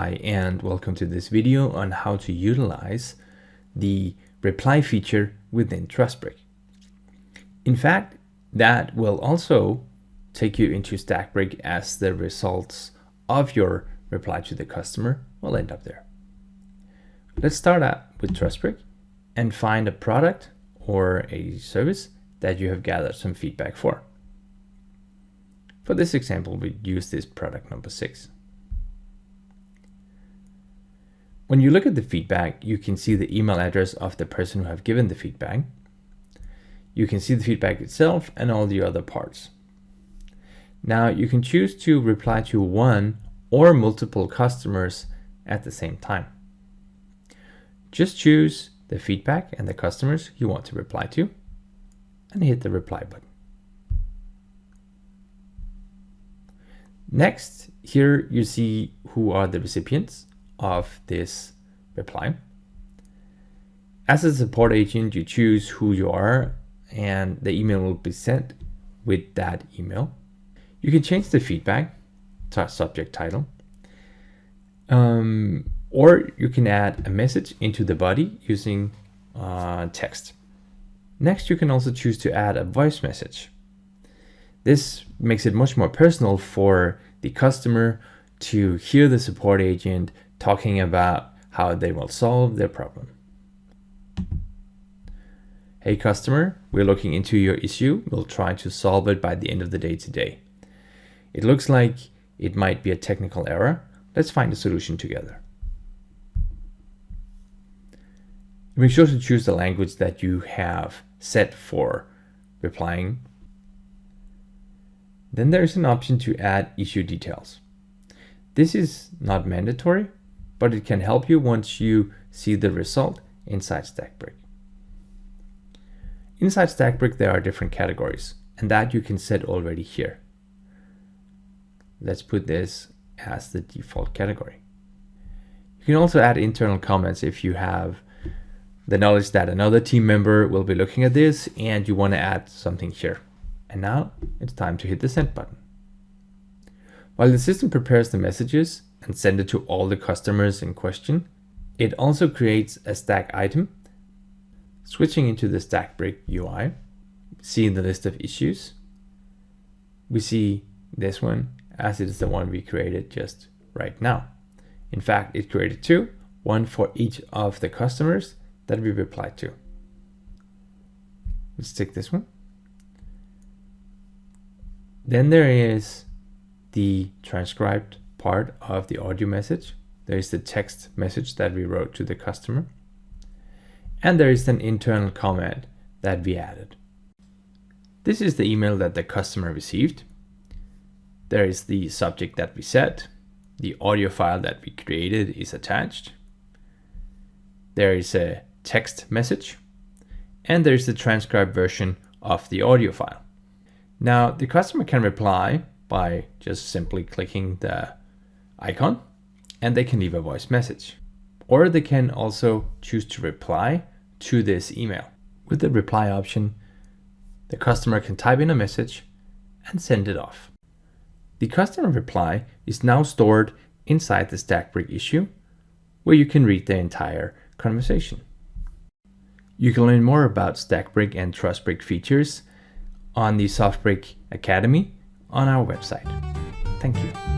Hi, and welcome to this video on how to utilize the reply feature within Softbrik. In fact, that will also take you into Softbrik as the results of your reply to the customer will end up there. Let's start out with Softbrik and find a product or a service that you have gathered some feedback for. For this example, we use this product number 6. When you look at the feedback, you can see the email address of the person who have given the feedback. You can see the feedback itself and all the other parts. Now you can choose to reply to one or multiple customers at the same time. Just choose the feedback and the customers you want to reply to and hit the reply button. Next, here you see who are the recipients of this reply. As a support agent, you choose who you are and the email will be sent with that email. You can change the feedback to subject title, or you can add a message into the body using text. Next, you can also choose to add a voice message. This makes it much more personal for the customer to hear the support agent talking about how they will solve their problem. Hey customer, we're looking into your issue. We'll try to solve it by the end of the day today. It looks like it might be a technical error. Let's find a solution together. Make sure to choose the language that you have set for replying. Then there's an option to add issue details. This is not mandatory, but it can help you once you see the result inside Softbrik. Inside Softbrik, there are different categories, and that you can set already here. Let's put this as the default category. You can also add internal comments if you have the knowledge that another team member will be looking at this and you want to add something here. And now it's time to hit the send button. While the system prepares the messages and send it to all the customers in question, it also creates a stack item. Switching into the Softbrik UI, seeing the list of issues, we see this one as it is the one we created just right now. In fact, it created two, one for each of the customers that we replied to. Let's take this one. Then there is the transcribed part of the audio message. There is the text message that we wrote to the customer. And there is an internal comment that we added. This is the email that the customer received. There is the subject that we set. The audio file that we created is attached. There is a text message. And there is the transcribed version of the audio file. Now, the customer can reply by just simply clicking the icon, and they can leave a voice message. Or they can also choose to reply to this email. With the reply option, the customer can type in a message and send it off. The customer reply is now stored inside the Softbrik issue, where you can read the entire conversation. You can learn more about Softbrik and Softbrik features on the Softbrik Academy on our website. Thank you.